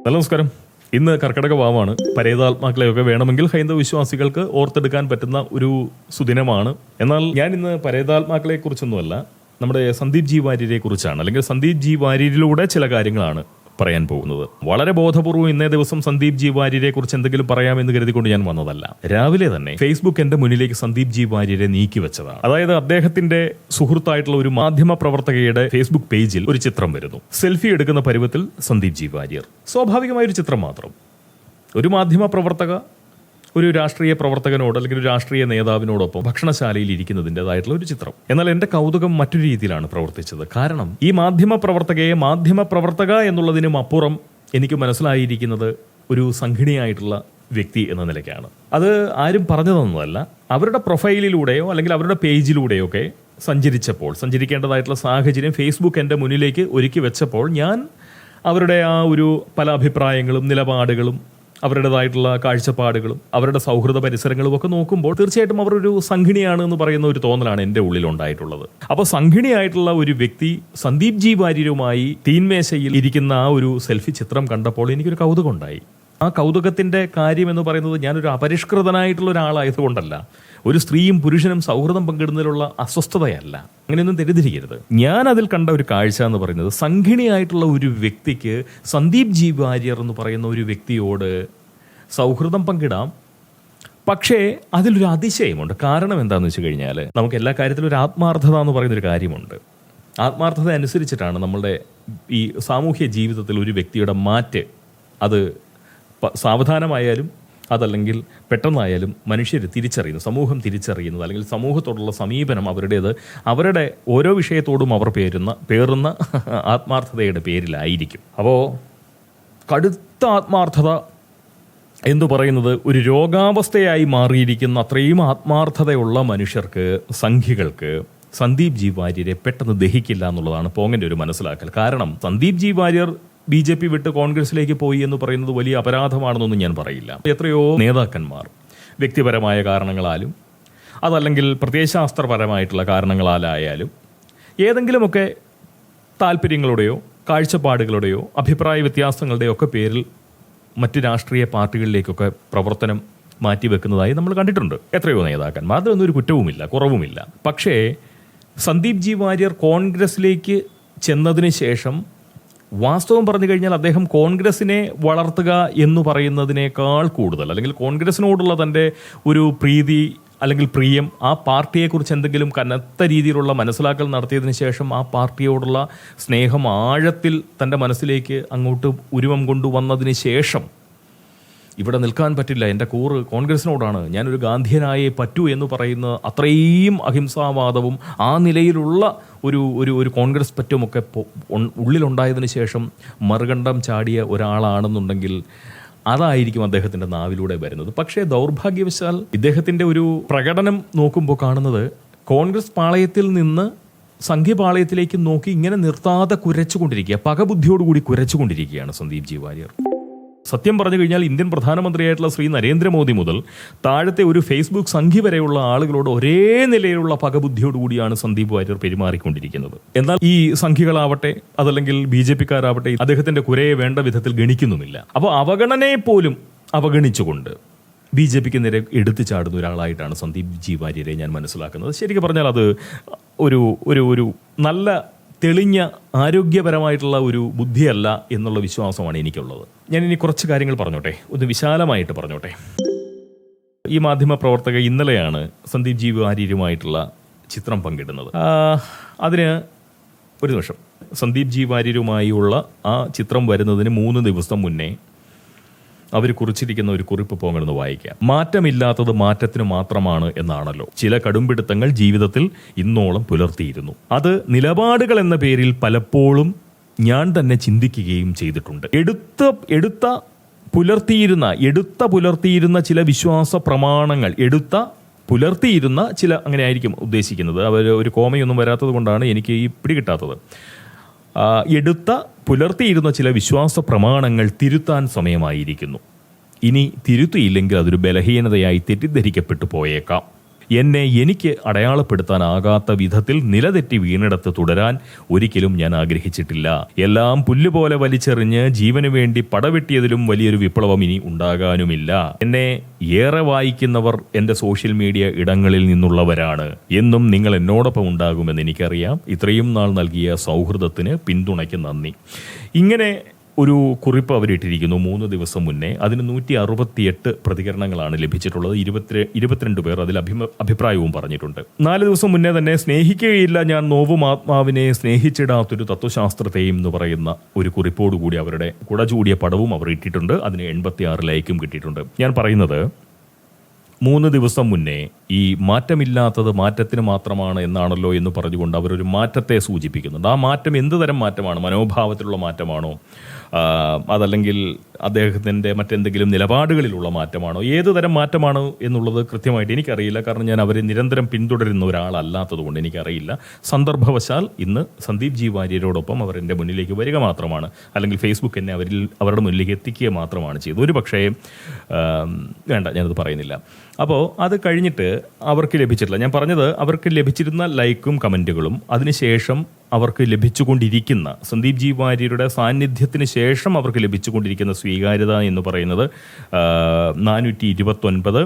നമസ്കാരം. ഇന്ന് കർക്കിടക വാവാണ്. പരേതാത്മാക്കളെയൊക്കെ വേണമെങ്കിൽ ഹൈന്ദവ വിശ്വാസികൾക്ക് ഓർത്തെടുക്കാൻ പറ്റുന്ന ഒരു സുദിനമാണ്. എന്നാൽ ഞാൻ ഇന്ന് പരേതാത്മാക്കളെ കുറിച്ചൊന്നുമല്ല, നമ്മുടെ സന്ദീപ് ജി വാര്യരെ കുറിച്ചാണ്, അല്ലെങ്കിൽ സന്ദീപ് ജി വാര്യരിലൂടെ ചില കാര്യങ്ങളാണ് പറയാൻ പോകുന്നത്. വളരെ ബോധപൂർവ്വം ഇന്നേ ദിവസം സന്ദീപ് ജി വാര്യരെ കുറിച്ച് എന്തെങ്കിലും പറയാമെന്ന് കരുതിക്കൊണ്ട് ഞാൻ വന്നതല്ല. രാവിലെ തന്നെ ഫേസ്ബുക്ക് എന്റെ മുന്നിലേക്ക് സന്ദീപ് ജി വാര്യരെ നീക്കി വെച്ചതാണ്. അതായത് അദ്ദേഹത്തിന്റെ സുഹൃത്തായിട്ടുള്ള ഒരു മാധ്യമ പ്രവർത്തകയുടെ ഫേസ്ബുക്ക് പേജിൽ ഒരു ചിത്രം വരുന്നു. സെൽഫി എടുക്കുന്ന പരുവത്തിൽ സന്ദീപ് ജി വാര്യർ. സ്വാഭാവികമായ ഒരു ചിത്രം മാത്രം. ഒരു മാധ്യമ പ്രവർത്തക ഒരു രാഷ്ട്രീയ പ്രവർത്തകനോട് അല്ലെങ്കിൽ ഒരു രാഷ്ട്രീയ നേതാവിനോടൊപ്പം ഭക്ഷണശാലയിൽ ഇരിക്കുന്നതിൻ്റെതായിട്ടുള്ള ഒരു ചിത്രം. എന്നാൽ എന്റെ കൗതുകം മറ്റൊരു രീതിയിലാണ് പ്രവർത്തിച്ചത്. കാരണം ഈ മാധ്യമ പ്രവർത്തക എന്നുള്ളതിനും അപ്പുറം എനിക്ക് മനസ്സിലായിരിക്കുന്നത് ഒരു സംഘിണിയായിട്ടുള്ള വ്യക്തി എന്ന നിലയ്ക്കാണ്. അത് ആരും പറഞ്ഞു തന്നതല്ല. അവരുടെ പ്രൊഫൈലിലൂടെയോ അല്ലെങ്കിൽ അവരുടെ പേജിലൂടെയോ ഒക്കെ സഞ്ചരിക്കേണ്ടതായിട്ടുള്ള സാഹചര്യം ഫേസ്ബുക്ക് എൻ്റെ മുന്നിലേക്ക് ഒരുക്കി വെച്ചപ്പോൾ ഞാൻ അവരുടെ ആ ഒരു പല അഭിപ്രായങ്ങളും നിലപാടുകളും അവരുടേതായിട്ടുള്ള കാഴ്ചപ്പാടുകളും അവരുടെ സൗഹൃദ പരിസരങ്ങളും ഒക്കെ നോക്കുമ്പോൾ തീർച്ചയായിട്ടും അവർ ഒരു സംഘിണിയാണ് എന്ന് പറയുന്ന ഒരു തോന്നലാണ് എൻ്റെ ഉള്ളിൽ ഉണ്ടായിട്ടുള്ളത്. അപ്പോൾ സംഘിണിയായിട്ടുള്ള ഒരു വ്യക്തി സന്ദീപ് ജി വാര്യരുമായി തീൻമേശയിൽ ഇരിക്കുന്ന ആ ഒരു സെൽഫി ചിത്രം കണ്ടപ്പോൾ എനിക്കൊരു കൗതുകം ഉണ്ടായി. ആ കൗതുകത്തിന്റെ കാര്യം എന്ന് പറയുന്നത് ഞാനൊരു അപരിഷ്കൃതനായിട്ടുള്ള ഒരാളായതുകൊണ്ടല്ല, ഒരു സ്ത്രീയും പുരുഷനും സൗഹൃദം പങ്കിടുന്നതിലുള്ള അസ്വസ്ഥതയല്ല. അങ്ങനെയൊന്നും തെറ്റിദ്ധരിക്കരുത്. ഞാൻ അതിൽ കണ്ട ഒരു കാഴ്ച എന്ന് പറയുന്നത് സംഘിണിയായിട്ടുള്ള ഒരു വ്യക്തിക്ക് സന്ദീപ് ജി വാര്യർ എന്ന് പറയുന്ന ഒരു വ്യക്തിയോട് സൗഹൃദം പങ്കിടാം, പക്ഷേ അതിലൊരു അതിശയമുണ്ട്. കാരണം എന്താണെന്ന് വെച്ച് കഴിഞ്ഞാൽ നമുക്ക് എല്ലാ കാര്യത്തിലും ഒരു ആത്മാർത്ഥത എന്ന് പറയുന്നൊരു കാര്യമുണ്ട്. ആത്മാർത്ഥത അനുസരിച്ചിട്ടാണ് നമ്മളുടെ ഈ സാമൂഹ്യ ജീവിതത്തിൽ ഒരു വ്യക്തിയുടെ മാറ്റ്, അത് സാവധാനമായാലും അതല്ലെങ്കിൽ പെട്ടെന്നായാലും മനുഷ്യർ തിരിച്ചറിയുന്നു, സമൂഹം തിരിച്ചറിയുന്നത്, അല്ലെങ്കിൽ സമൂഹത്തോടുള്ള സമീപനം അവരുടെ ഓരോ വിഷയത്തോടും അവർ പേറുന്ന ആത്മാർത്ഥതയുടെ പേരിലായിരിക്കും. അപ്പോൾ കടുത്ത ആത്മാർത്ഥത എന്ന് പറയുന്നത് ഒരു രോഗാവസ്ഥയായി മാറിയിരിക്കുന്ന അത്രയും ആത്മാർത്ഥതയുള്ള മനുഷ്യർക്ക്, സംഘികൾക്ക് സന്ദീപ് ജി വാര്യരെ പെട്ടെന്ന് ദഹിക്കില്ല എന്നുള്ളതാണ് പോങ്ങൻ്റെ ഒരു മനസ്സിലാക്കൽ. കാരണം സന്ദീപ് ജി വാര്യർ BJP വിട്ട് കോൺഗ്രസിലേക്ക് പോയി എന്ന് പറയുന്നത് വലിയ അപരാധമാണെന്നൊന്നും ഞാൻ പറയില്ല. എത്രയോ നേതാക്കന്മാർ വ്യക്തിപരമായ കാരണങ്ങളാലും അതല്ലെങ്കിൽ പ്രത്യയശാസ്ത്രപരമായിട്ടുള്ള കാരണങ്ങളാലായാലും ഏതെങ്കിലുമൊക്കെ താല്പര്യങ്ങളുടെയോ കാഴ്ചപ്പാടുകളുടെയോ അഭിപ്രായ വ്യത്യാസങ്ങളുടെയോ ഒക്കെ പേരിൽ മറ്റ് രാഷ്ട്രീയ പാർട്ടികളിലേക്കൊക്കെ പ്രവർത്തനം മാറ്റിവെക്കുന്നതായി നമ്മൾ കണ്ടിട്ടുണ്ട്. എത്രയോ നേതാക്കന്മാർ, അതൊന്നും ഒരു കുറ്റവുമില്ല, കുറവുമില്ല. പക്ഷേ സന്ദീപ് ജി വാര്യർ കോൺഗ്രസിലേക്ക് ചെന്നതിന് ശേഷം വാസ്തവം പറഞ്ഞു കഴിഞ്ഞാൽ അദ്ദേഹം കോൺഗ്രസിനെ വളർത്തുക എന്ന് പറയുന്നതിനേക്കാൾ കൂടുതൽ, അല്ലെങ്കിൽ കോൺഗ്രസിനോടുള്ള തൻ്റെ ഒരു പ്രീതി അല്ലെങ്കിൽ പ്രിയം, ആ പാർട്ടിയെക്കുറിച്ച് എന്തെങ്കിലും കനത്ത രീതിയിലുള്ള മനസ്സിലാക്കൽ നടത്തിയതിന് ശേഷം ആ പാർട്ടിയോടുള്ള സ്നേഹം ആഴത്തിൽ തൻ്റെ മനസ്സിലേക്ക് അങ്ങോട്ട് ഉരുവം കൊണ്ടുവന്നതിന് ശേഷം ഇവിടെ നിൽക്കാൻ പറ്റില്ല, എൻ്റെ കൂറ് കോൺഗ്രസിനോടാണ്, ഞാനൊരു ഗാന്ധിയനായേ പറ്റൂ എന്ന് പറയുന്ന അത്രയും അഹിംസാവാദവും ആ നിലയിലുള്ള ഒരു കോൺഗ്രസ് പറ്റുമൊക്കെ ഉള്ളിലുണ്ടായതിനു ശേഷം മറുകണ്ഠം ചാടിയ ഒരാളാണെന്നുണ്ടെങ്കിൽ അതായിരിക്കും അദ്ദേഹത്തിൻ്റെ നാവിലൂടെ വരുന്നത്. പക്ഷേ ദൗർഭാഗ്യവശാൽ ഇദ്ദേഹത്തിൻ്റെ ഒരു പ്രകടനം നോക്കുമ്പോൾ കാണുന്നത് കോൺഗ്രസ് പാളയത്തിൽ നിന്ന് സംഘ്യപാളയത്തിലേക്ക് നോക്കി ഇങ്ങനെ നിർത്താതെ കുരച്ചുകൊണ്ടിരിക്കുക, പകബുദ്ധിയോടുകൂടി കുരച്ചുകൊണ്ടിരിക്കുകയാണ് സന്ദീപ് ജി വാര്യർ. സത്യം പറഞ്ഞു കഴിഞ്ഞാൽ ഇന്ത്യൻ പ്രധാനമന്ത്രിയായിട്ടുള്ള ശ്രീ നരേന്ദ്രമോദി മുതൽ താഴത്തെ ഒരു ഫേസ്ബുക്ക് സംഘി വരെയുള്ള ആളുകളോട് ഒരേ നിലയിലുള്ള പകബുദ്ധിയോടുകൂടിയാണ് സന്ദീപ് വാര്യർ പെരുമാറിക്കൊണ്ടിരിക്കുന്നത്. എന്നാൽ ഈ സംഘികളാവട്ടെ അതല്ലെങ്കിൽ BJP-ക്കാരാവട്ടെ അദ്ദേഹത്തിന്റെ കുരയെ വേണ്ട വിധത്തിൽ ഗണിക്കുന്നുമില്ല. അപ്പോൾ അവഗണനയെ പോലും അവഗണിച്ചുകൊണ്ട് BJP-ക്ക് നേരെ എടുത്തു ചാടുന്ന ഒരാളായിട്ടാണ് സന്ദീപ് ജി വാര്യരെ ഞാൻ മനസ്സിലാക്കുന്നത്. ശരിക്കും പറഞ്ഞാൽ അത് ഒരു നല്ല തെളിഞ്ഞ ആരോഗ്യപരമായിട്ടുള്ള ഒരു ബുദ്ധിയല്ല എന്നുള്ള വിശ്വാസമാണ് എനിക്കുള്ളത്. ഞാൻ ഇനി കുറച്ച് കാര്യങ്ങൾ പറഞ്ഞോട്ടെ, ഒന്ന് വിശാലമായിട്ട് പറഞ്ഞോട്ടെ. ഈ മാധ്യമ പ്രവർത്തക ഇന്നലെയാണ് സന്ദീപ് ജി വാര്യരുമായിട്ടുള്ള ചിത്രം പങ്കിടുന്നത്. അതിന് ഒരു നിമിഷം, സന്ദീപ് ജി വാര്യരുമായുള്ള ആ ചിത്രം വരുന്നതിന് 3 ദിവസം മുന്നേ അവർ കുറിച്ചിരിക്കുന്ന ഒരു കുറിപ്പ് പോകണമെന്ന് വായിക്കാം. മാറ്റമില്ലാത്തത് മാറ്റത്തിന് മാത്രമാണ് എന്നാണല്ലോ. ചില കടുംപിടുത്തങ്ങൾ ജീവിതത്തിൽ ഇന്നോളം പുലർത്തിയിരുന്നു. അത് നിലപാടുകൾ എന്ന പേരിൽ പലപ്പോഴും ഞാൻ തന്നെ ചിന്തിക്കുകയും ചെയ്തിട്ടുണ്ട്. എടുത്ത പുലർത്തിയിരുന്ന ചില വിശ്വാസ പ്രമാണങ്ങൾ, പുലർത്തിയിരുന്ന ചില, അങ്ങനെ ആയിരിക്കും ഉദ്ദേശിക്കുന്നത്. അവർ ഒരു കോമയൊന്നും വരാത്തത് കൊണ്ടാണ് എനിക്ക് ഈ പിടികിട്ടാത്തത്. പുലർത്തിയിരുന്ന ചില വിശ്വാസ പ്രമാണങ്ങൾ തിരുത്താൻ സമയമായിരിക്കുന്നു. ഇനി തിരുത്തിയില്ലെങ്കിൽ അതൊരു ബലഹീനതയായി തെറ്റിദ്ധരിക്കപ്പെട്ടു പോയേക്കാം. എന്നെ എനിക്ക് അടയാളപ്പെടുത്താനാകാത്ത വിധത്തിൽ നിലതെറ്റി വീണിടത്ത് തുടരാൻ ഒരിക്കലും ഞാൻ ആഗ്രഹിച്ചിട്ടില്ല. എല്ലാം പുല്ലുപോലെ വലിച്ചെറിഞ്ഞ് ജീവന് വേണ്ടി പടവെട്ടിയതിലും വലിയൊരു വിപ്ലവം ഇനി ഉണ്ടാകാനുമില്ല. എന്നെ ഏറെ വായിക്കുന്നവർ എൻ്റെ സോഷ്യൽ മീഡിയ ഇടങ്ങളിൽ നിന്നുള്ളവരാണ്. എന്നും നിങ്ങൾ എന്നോടൊപ്പം ഉണ്ടാകുമെന്ന് എനിക്കറിയാം. ഇത്രയും നാൾ നൽകിയ സൗഹൃദത്തിന് പിന്തുണയ്ക്ക് നന്ദി. ഇങ്ങനെ ഒരു കുറിപ്പ് അവരിട്ടിരിക്കുന്നു 3 ദിവസം മുന്നേ. അതിന് 168 പ്രതികരണങ്ങളാണ് ലഭിച്ചിട്ടുള്ളത്. 22 പേർ അതിൽ അഭിപ്രായവും പറഞ്ഞിട്ടുണ്ട്. 4 ദിവസം മുന്നേ തന്നെ സ്നേഹിക്കുകയില്ല ഞാൻ നോവും ആത്മാവിനെ സ്നേഹിച്ചിടാത്തൊരു തത്വശാസ്ത്രത്തെയും എന്ന് പറയുന്ന ഒരു കുറിപ്പോടുകൂടി അവരുടെ കുടചൂടിയ പടവും അവർ ഇട്ടിട്ടുണ്ട്. അതിന് 86 ലൈക്കും കിട്ടിയിട്ടുണ്ട്. ഞാൻ പറയുന്നത് 3 ദിവസം മുന്നേ ഈ മാറ്റമില്ലാത്തത് മാറ്റത്തിന് മാത്രമാണ് എന്നാണല്ലോ എന്ന് പറഞ്ഞുകൊണ്ട് അവരൊരു മാറ്റത്തെ സൂചിപ്പിക്കുന്നുണ്ട്. ആ മാറ്റം എന്ത് തരം മാറ്റമാണ്? മനോഭാവത്തിലുള്ള മാറ്റമാണോ, അതല്ലെങ്കിൽ അദ്ദേഹത്തിൻ്റെ മറ്റെന്തെങ്കിലും നിലപാടുകളിലുള്ള മാറ്റമാണോ, ഏത് തരം മാറ്റമാണ് എന്നുള്ളത് കൃത്യമായിട്ട് എനിക്കറിയില്ല. കാരണം ഞാൻ അവരെ നിരന്തരം പിന്തുടരുന്ന ഒരാളല്ലാത്തത് കൊണ്ട് എനിക്കറിയില്ല. സന്ദർഭവശാൽ ഇന്ന് സന്ദീപ് ജി വാര്യരോടൊപ്പം അവർ എൻ്റെ മുന്നിലേക്ക് വരിക മാത്രമാണ്, അല്ലെങ്കിൽ ഫേസ്ബുക്ക് എന്നെ അവരുടെ മുന്നിലേക്ക് എത്തിക്കുക മാത്രമാണ് ചെയ്തത്. ഒരു പക്ഷേ വേണ്ട, ഞാനത് പറയുന്നില്ല. അപ്പോൾ അത് കഴിഞ്ഞിട്ട് അവർക്ക് ലഭിച്ചിട്ടില്ല. ഞാൻ പറഞ്ഞത് അവർക്ക് ലഭിച്ചിരുന്ന ലൈക്കും കമൻറ്റുകളും അതിനുശേഷം അവർക്ക് ലഭിച്ചുകൊണ്ടിരിക്കുന്ന സന്ദീപ് ജി വാര്യരുടെ സാന്നിധ്യത്തിന് ശേഷം അവർക്ക് ലഭിച്ചുകൊണ്ടിരിക്കുന്ന സ്വീകാര്യത എന്ന് പറയുന്നത് 429,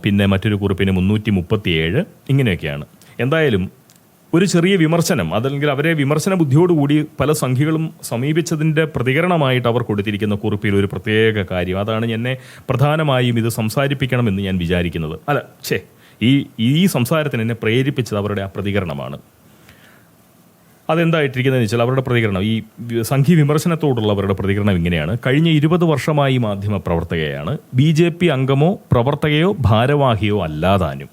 പിന്നെ മറ്റൊരു കുറിപ്പിന് 337, ഇങ്ങനെയൊക്കെയാണ്. എന്തായാലും ഒരു ചെറിയ വിമർശനം, അതല്ലെങ്കിൽ അവരെ വിമർശന ബുദ്ധിയോടുകൂടി പല സംഖ്യകളും സമീപിച്ചതിൻ്റെ പ്രതികരണമായിട്ട് അവർ കൊടുത്തിരിക്കുന്ന കുറിപ്പിൽ ഒരു പ്രത്യേക കാര്യം, അതാണ് എന്നെ പ്രധാനമായും ഇത് സംസാരിപ്പിക്കണമെന്ന് ഞാൻ വിചാരിക്കുന്നത്. ഈ സംസാരത്തിന് എന്നെ പ്രേരിപ്പിച്ചത് അവരുടെ ആ പ്രതികരണമാണ്. അതെന്തായിട്ടിരിക്കുന്നതെന്ന് വെച്ചാൽ അവരുടെ പ്രതികരണം, ഈ സംഘി വിമർശനത്തോടുള്ള അവരുടെ പ്രതികരണം ഇങ്ങനെയാണ്. കഴിഞ്ഞ 20 വർഷമായി മാധ്യമ പ്രവർത്തകയാണ്. BJP അംഗമോ പ്രവർത്തകയോ ഭാരവാഹിയോ അല്ലാതാനും.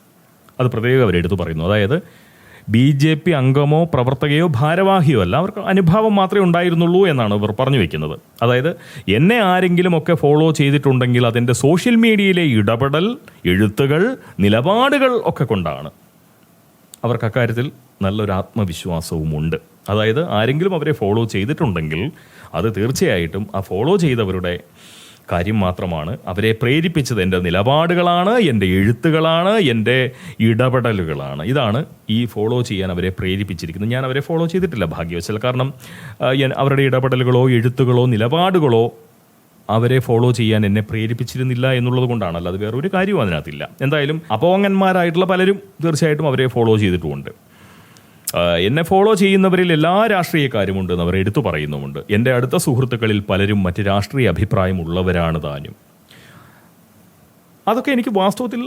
അത് പ്രത്യേകം അവരെടുത്ത് പറയുന്നു. അതായത് BJP അംഗമോ പ്രവർത്തകയോ ഭാരവാഹിയോ അല്ല, അവർക്ക് അനുഭാവം മാത്രമേ ഉണ്ടായിരുന്നുള്ളൂ എന്നാണ് ഇവർ പറഞ്ഞു വെക്കുന്നത്. അതായത് എന്നെ ആരെങ്കിലും ഒക്കെ ഫോളോ ചെയ്തിട്ടുണ്ടെങ്കിൽ അതിൻ്റെ സോഷ്യൽ മീഡിയയിലെ ഇടപെടൽ, എഴുത്തുകൾ, നിലപാടുകൾ ഒക്കെ കൊണ്ടാണ്. അവർക്ക് അക്കാര്യത്തിൽ നല്ലൊരു ആത്മവിശ്വാസവുമുണ്ട്. അതായത് ആരെങ്കിലും അവരെ ഫോളോ ചെയ്തിട്ടുണ്ടെങ്കിൽ അത് തീർച്ചയായിട്ടും ആ ഫോളോ ചെയ്തവരുടെ കാര്യം മാത്രമാണ്. അവരെ പ്രേരിപ്പിച്ചത് എൻ്റെ നിലപാടുകളാണ്, എൻ്റെ എഴുത്തുകളാണ്, എൻ്റെ ഇടപെടലുകളാണ്. ഇതാണ് ഈ ഫോളോ ചെയ്യാൻ അവരെ പ്രേരിപ്പിച്ചിരിക്കുന്നത്. ഞാൻ അവരെ ഫോളോ ചെയ്തിട്ടില്ല ഭാഗ്യവശാൽ. കാരണം അവരുടെ ഇടപെടലുകളോ എഴുത്തുകളോ നിലപാടുകളോ അവരെ ഫോളോ ചെയ്യാൻ എന്നെ പ്രേരിപ്പിച്ചിരുന്നില്ല എന്നുള്ളത് കൊണ്ടാണല്ലോ. അത് വേറൊരു കാര്യവും അതിനകത്തില്ല. എന്തായാലും അപോങ്ങന്മാരായിട്ടുള്ള പലരും തീർച്ചയായിട്ടും അവരെ ഫോളോ ചെയ്തിട്ടുമുണ്ട്. എന്നെ ഫോളോ ചെയ്യുന്നവരിൽ എല്ലാ രാഷ്ട്രീയക്കാരും ഉണ്ടെന്ന് അവർ എടുത്തു പറയുന്നുമുണ്ട്. എൻ്റെ അടുത്ത സുഹൃത്തുക്കളിൽ പലരും മറ്റ് രാഷ്ട്രീയ അഭിപ്രായമുള്ളവരാണ് താനും. അതൊക്കെ എനിക്ക് വാസ്തവത്തിൽ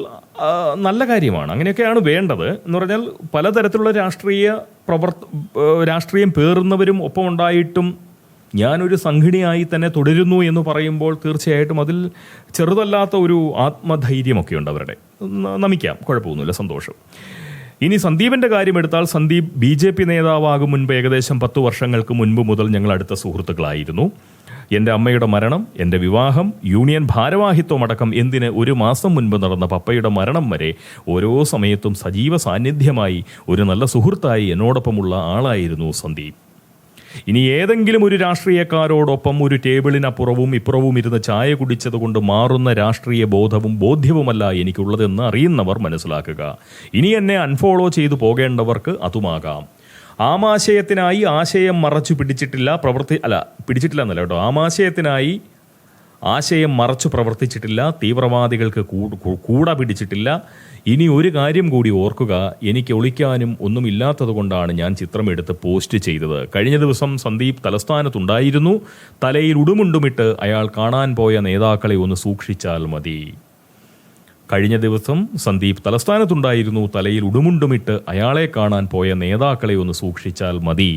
നല്ല കാര്യമാണ്. അങ്ങനെയൊക്കെയാണ് വേണ്ടത്. എന്ന് പറഞ്ഞാൽ പലതരത്തിലുള്ള രാഷ്ട്രീയം പേറുന്നവരും ഒപ്പമുണ്ടായിട്ടും ഞാനൊരു സംഘിണിയായി തന്നെ തുടരുന്നു എന്ന് പറയുമ്പോൾ തീർച്ചയായിട്ടും അതിൽ ചെറുതല്ലാത്ത ഒരു ആത്മധൈര്യമൊക്കെ ഉണ്ട് അവരുടെ. നമിക്കാം, കുഴപ്പമൊന്നുമില്ല, സന്തോഷം. ഇനി സന്ദീപിൻ്റെ കാര്യമെടുത്താൽ സന്ദീപ് BJP നേതാവാകും മുൻപ് ഏകദേശം 10 വർഷങ്ങൾക്ക് മുൻപ് മുതൽ ഞങ്ങൾ അടുത്ത സുഹൃത്തുക്കളായിരുന്നു. എൻ്റെ അമ്മയുടെ മരണം, എൻ്റെ വിവാഹം, യൂണിയൻ ഭാരവാഹിത്വം അടക്കം എന്തിന് 1 മാസം മുൻപ് നടന്ന പപ്പയുടെ മരണം വരെ ഓരോ സമയത്തും സജീവ സാന്നിധ്യമായി ഒരു നല്ല സുഹൃത്തായി എന്നോടൊപ്പമുള്ള ആളായിരുന്നു സന്ദീപ്. ഇനി ഏതെങ്കിലും ഒരു രാഷ്ട്രീയക്കാരോടൊപ്പം ഒരു ടേബിളിനപ്പുറവും ഇപ്പുറവും ഇരുന്ന് ചായ കുടിച്ചത് കൊണ്ട് മാറുന്ന രാഷ്ട്രീയ ബോധ്യവുമല്ല എനിക്കുള്ളതെന്ന് അറിയുന്നവർ മനസ്സിലാക്കുക. ഇനി എന്നെ അൺഫോളോ ചെയ്തു പോകേണ്ടവർക്ക് അതുമാകാം. ആമാശയത്തിനായി ആശയം മറച്ചു പിടിച്ചിട്ടില്ല എന്നല്ല കേട്ടോ, ആമാശയത്തിനായി ആശയം മറച്ചു പ്രവർത്തിച്ചിട്ടില്ല, തീവ്രവാദികൾക്ക് കൂട പിടിച്ചിട്ടില്ല. ഇനി ഒരു കാര്യം കൂടി ഓർക്കുക, എനിക്ക് ഒളിക്കാനും ഒന്നുമില്ലാത്തതുകൊണ്ടാണ് ഞാൻ ചിത്രമെടുത്ത് പോസ്റ്റ് ചെയ്തത്. കഴിഞ്ഞ ദിവസം സന്ദീപ് തലസ്ഥാനത്തുണ്ടായിരുന്നു. തലയിൽ ഉടുമുണ്ടുമിട്ട് അയാൾ കാണാൻ പോയ നേതാക്കളെ ഒന്ന് സൂക്ഷിച്ചാൽ മതി. കഴിഞ്ഞ ദിവസം സന്ദീപ് തലസ്ഥാനത്തുണ്ടായിരുന്നു. തലയിൽ ഉടുമുണ്ടുമിട്ട് അയാളെ കാണാൻ പോയ നേതാക്കളെ ഒന്ന് സൂക്ഷിച്ചാൽ മതി.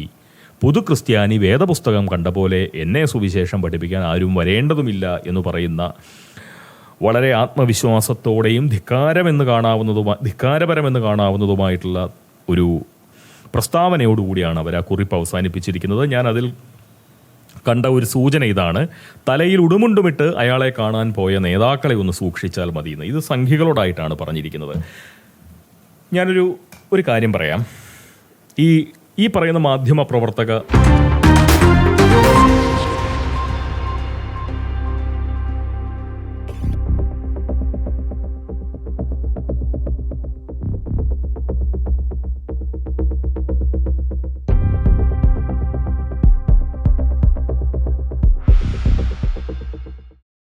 പുതുക്രിസ്ത്യാനി വേദപുസ്തകം കണ്ട പോലെ എന്നെ സുവിശേഷം പഠിപ്പിക്കാൻ ആരും വരേണ്ടതുമില്ല എന്ന് പറയുന്ന വളരെ ആത്മവിശ്വാസത്തോടെയും ധിക്കാരപരമെന്ന് കാണാവുന്നതുമായിട്ടുള്ള ഒരു പ്രസ്താവനയോടുകൂടിയാണ് അവർ ആ കുറിപ്പ് അവസാനിപ്പിച്ചിരിക്കുന്നത്. ഞാൻ അതിൽ കണ്ട ഒരു സൂചന ഇതാണ്: തലയിൽ ഉടുമുണ്ടുമിട്ട് അയാളെ കാണാൻ പോയ നേതാക്കളെ ഒന്ന് സൂക്ഷിച്ചാൽ മതിയെന്ന്. ഇത് സംഘികളോടായിട്ടാണ് പറഞ്ഞിരിക്കുന്നത്. ഞാനൊരു കാര്യം പറയാം. ഈ പറയുന്ന മാധ്യമ പ്രവർത്തക